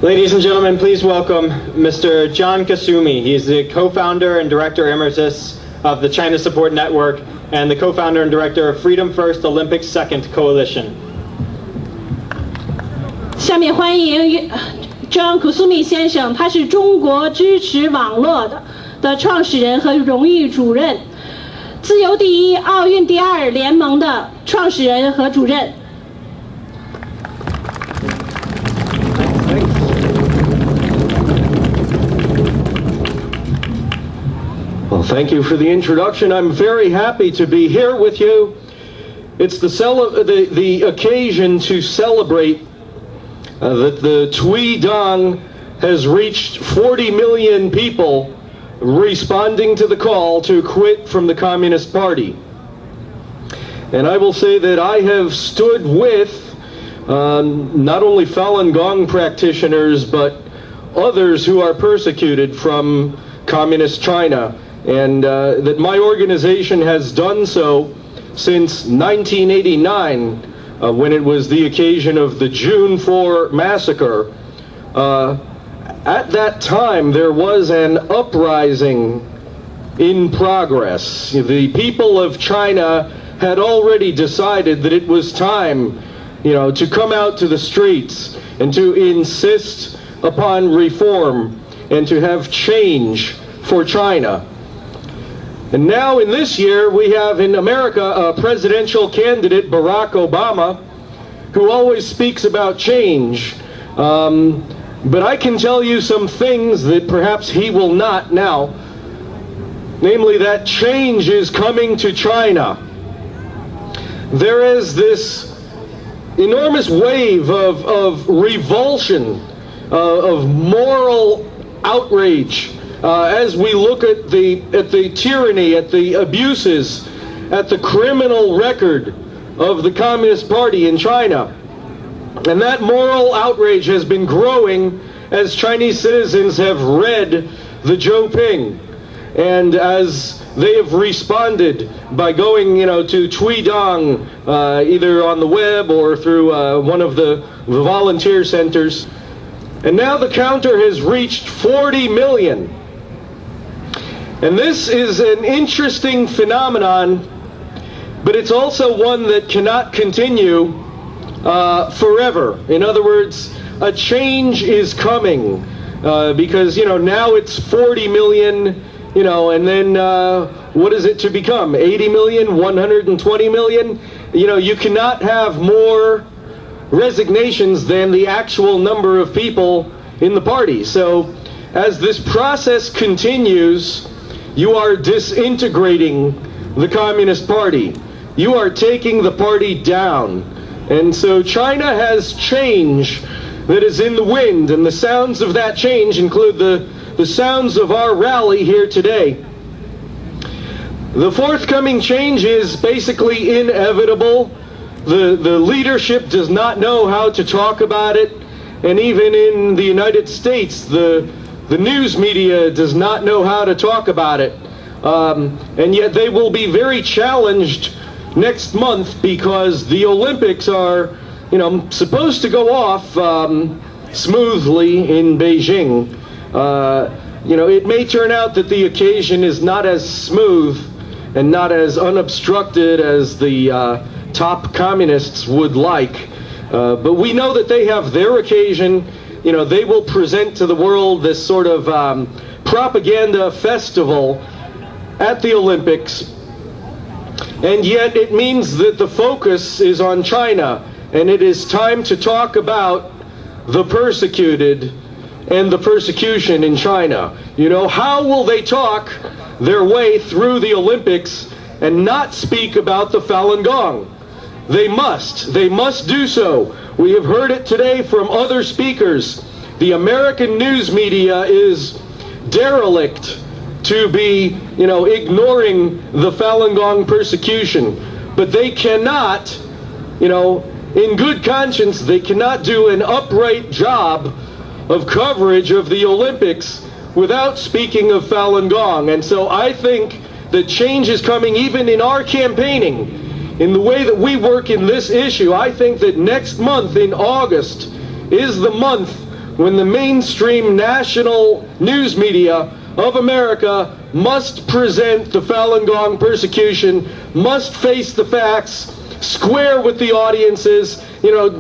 Ladies and gentlemen, please welcome Mr. John Kusumi. He is the co-founder and director emeritus of the China Support Network and the co-founder and director of Freedom First Olympics Second Coalition. 下面欢迎 John Kusumi 先生，他是中国支持网络的创始人和荣誉主任，自由第一、奥运第二联盟的创始人和主任。 Well, thank you for the introduction. I'm very happy to be here with you. It's the occasion to celebrate that the Tweedong has reached 40 million people responding to the call to quit from the Communist Party. And I will say that I have stood with not only Falun Gong practitioners, but others who are persecuted from Communist China. And that my organization has done so since 1989, when it was the occasion of the June 4 massacre. At that time, there was an uprising in progress. The people of China had already decided that it was time, to come out to the streets and to insist upon reform and to have change for China. And now in this year, we have in America a presidential candidate, Barack Obama, who always speaks about change. But I can tell you some things that perhaps he will not now. Namely, that change is coming to China. There is this enormous wave of revulsion, of moral outrage, as we look at the tyranny, at the abuses, at the criminal record of the Communist Party in China. And that moral outrage has been growing as Chinese citizens have read the Zhoping, and as they have responded by going, to Tweedong, either on the web or through one of the volunteer centers. And now the counter has reached 40 million. And this is an interesting phenomenon, but it's also one that cannot continue forever. In other words, a change is coming because, now it's 40 million, and then what is it to become? 80 million, 120 million? You cannot have more resignations than the actual number of people in the party. So as this process continues, you are disintegrating the Communist Party. You are taking the party down. And so China has change that is in the wind, and the sounds of that change include the sounds of our rally here today. The forthcoming change is basically inevitable. The leadership does not know how to talk about it, and even in the United States, the news media does not know how to talk about it, and yet they will be very challenged next month because the Olympics are, supposed to go off smoothly in Beijing. It may turn out that the occasion is not as smooth and not as unobstructed as the top communists would like, but we know that they have their occasion. They will present to the world this sort of propaganda festival at the Olympics. And yet it means that the focus is on China, and it is time to talk about the persecuted and the persecution in China. How will they talk their way through the Olympics and not speak about the Falun Gong? They must do so. We have heard it today from other speakers. The American news media is derelict to be, ignoring the Falun Gong persecution. But they cannot, in good conscience, they cannot do an upright job of coverage of the Olympics without speaking of Falun Gong. And so I think that change is coming even in our campaigning. In the way that we work in this issue, I think that next month in August is the month when the mainstream national news media of America must present the Falun Gong persecution, must face the facts, square with the audiences,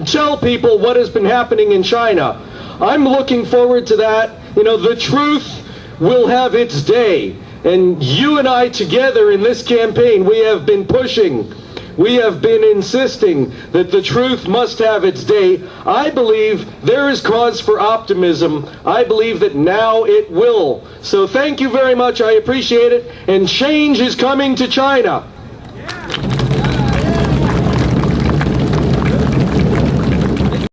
tell people what has been happening in China. I'm looking forward to that. The truth will have its day. And you and I together in this campaign, we have been pushing, we have been insisting that the truth must have its day. I believe there is cause for optimism. I believe that now it will. So thank you very much. I appreciate it. And change is coming to China.